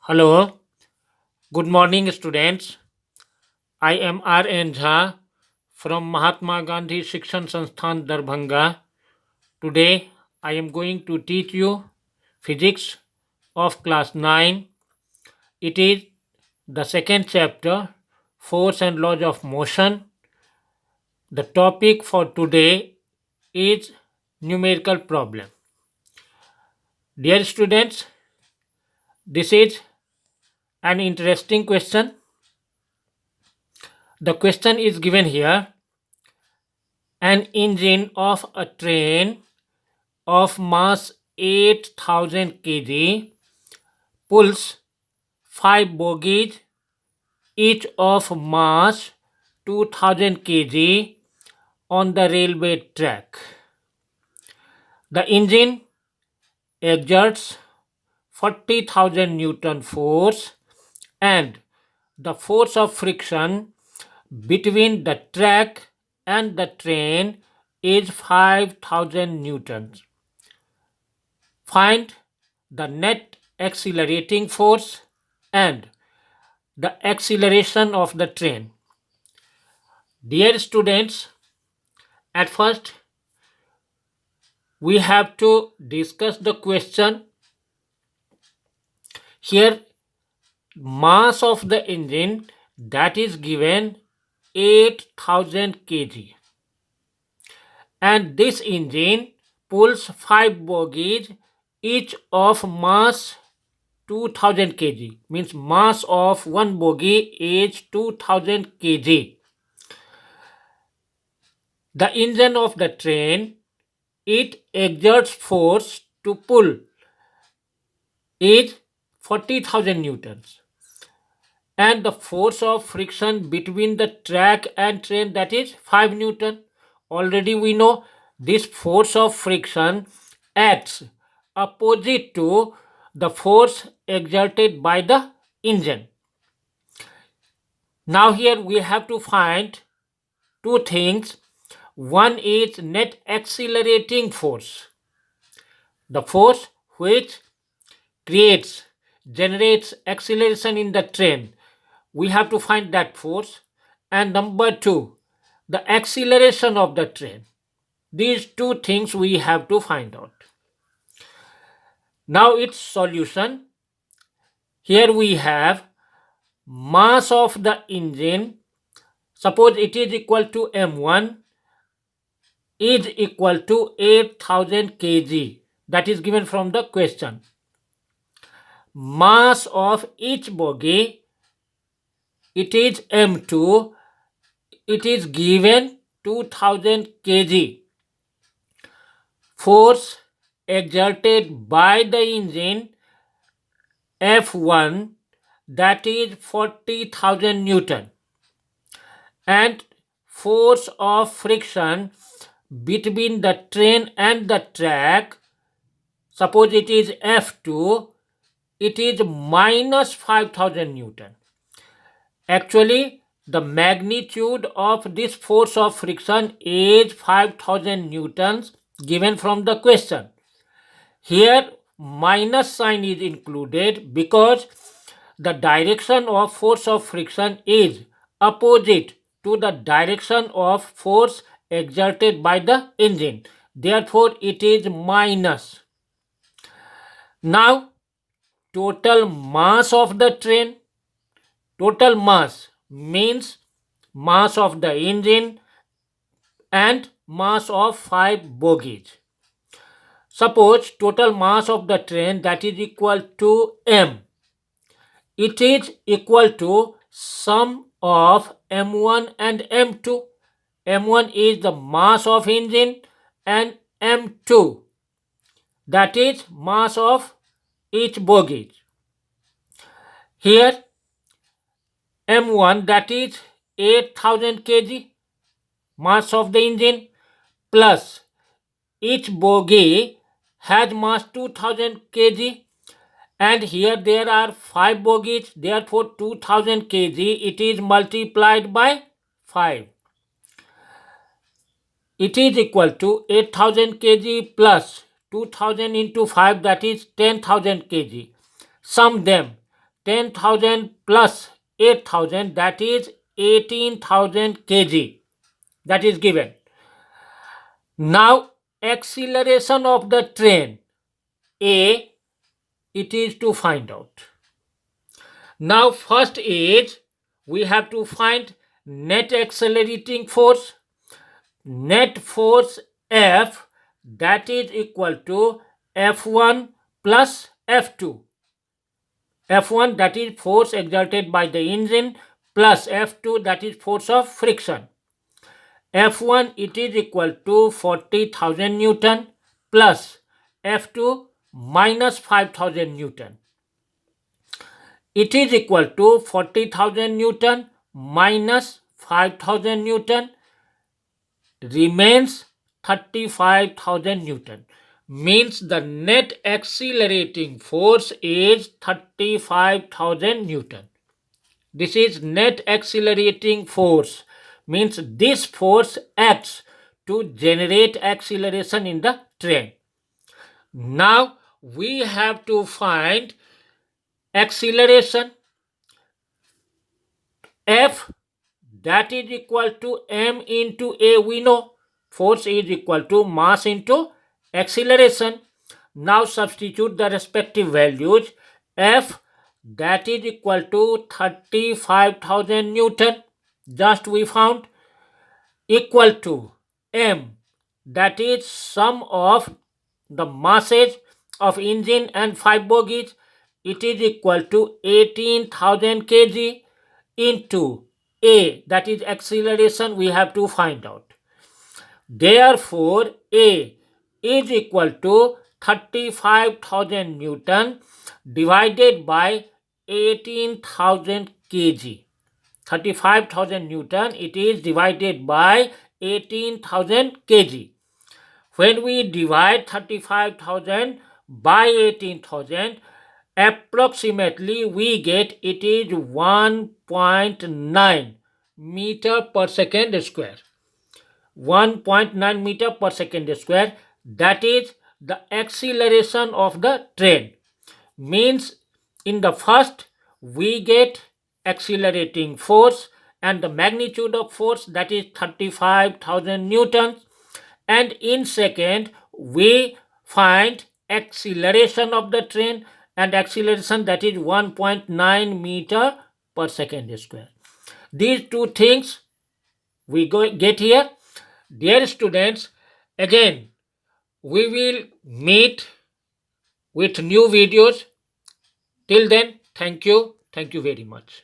Hello, good morning, students. I am R. N. Jha from Mahatma Gandhi Shikshan Sansthan Darbhanga. Today, I am going to teach you physics of class 9. It is the second chapter, Force and Laws of Motion. The topic for today is numerical problem. Dear students, this is an interesting question. The question is given here. An engine of a train of mass 8,000 kg pulls 5 bogies, each of mass 2,000 kg, on the railway track. The engine exerts 40,000 Newton force, and the force of friction between the track and the train is 5,000 newtons. Find the net accelerating force and the acceleration of the train. Dear students, at first we have to discuss the question. Here, mass of the engine that is given 8,000 kg, and this engine pulls 5 bogies, each of mass 2,000 kg, means mass of one bogie is 2,000 kg. The engine of the train, it exerts force to pull is 40,000 newtons, and the force of friction between the track and train, that is 5 newton. Already we know this force of friction acts opposite to the force exerted by the engine. Now here we have to find two things. One is net accelerating force, the force which generates acceleration in the train. We have to find that force. And number two, the acceleration of the train. These two things we have to find out. Now its solution. Here we have mass of the engine. Suppose it is equal to m1 is equal to 8,000 kg. That is given from the question. Mass of each bogie, it is m2, it is given 2,000 kg. Force exerted by the engine F1, that is 40,000 Newton, and force of friction between the train and the track, suppose it is F2, it is minus 5,000 Newton. Actually, the magnitude of this force of friction is 5,000 newtons given from the question. Here minus sign is included because the direction of force of friction is opposite to the direction of force exerted by the engine. Therefore, it is minus. Now, total mass of the train. Total mass means mass of the engine and mass of 5 bogies. Suppose total mass of the train, that is equal to m. It is equal to sum of m1 and m2. m1 is the mass of engine and m2, that is mass of each bogie. Here m1, that is 8,000 kg, mass of the engine, plus each bogie has mass 2,000 kg, and here there are 5 bogies, therefore 2,000 kg, it is multiplied by 5. It is equal to 8,000 kg plus 2,000 into 5, that is 10,000 kg. Sum them. 10,000 plus 8,000, that is 18,000 kg. That is given. Now acceleration of the train A, it is to find out. Now first is we have to find net accelerating force. Net force F, that is equal to F1 plus F2. F1, that is force exerted by the engine, plus F2, that is force of friction. F1, it is equal to 40,000 Newton plus F2 minus 5,000 Newton. It is equal to 40,000 Newton minus 5,000 Newton remains 35,000 Newton. Means the net accelerating force is 35,000 Newton. This is net accelerating force. Means this force acts to generate acceleration in the train. Now we have to find acceleration F, that is equal to m into a. We know force is equal to mass into acceleration. Now substitute the respective values. F, that is equal to 35,000 Newton, just we found, equal to m, that is sum of the masses of engine and 5 bogies. It is equal to 18,000 kg into a, that is acceleration we have to find out. Therefore A is equal to 35,000 Newton divided by 18,000 kg. 35,000 Newton, it is divided by 18,000 kg. When we divide 35,000 by 18,000, approximately we get it is 1.9 meter per second square. 1.9 meter per second square, that is the acceleration of the train. Means in the first we get accelerating force and the magnitude of force, that is 35,000 newtons, and in second we find acceleration of the train and acceleration, that is 1.9 meter per second square. These two things we get here. Dear students, again we will meet with new videos. Till then, thank you very much.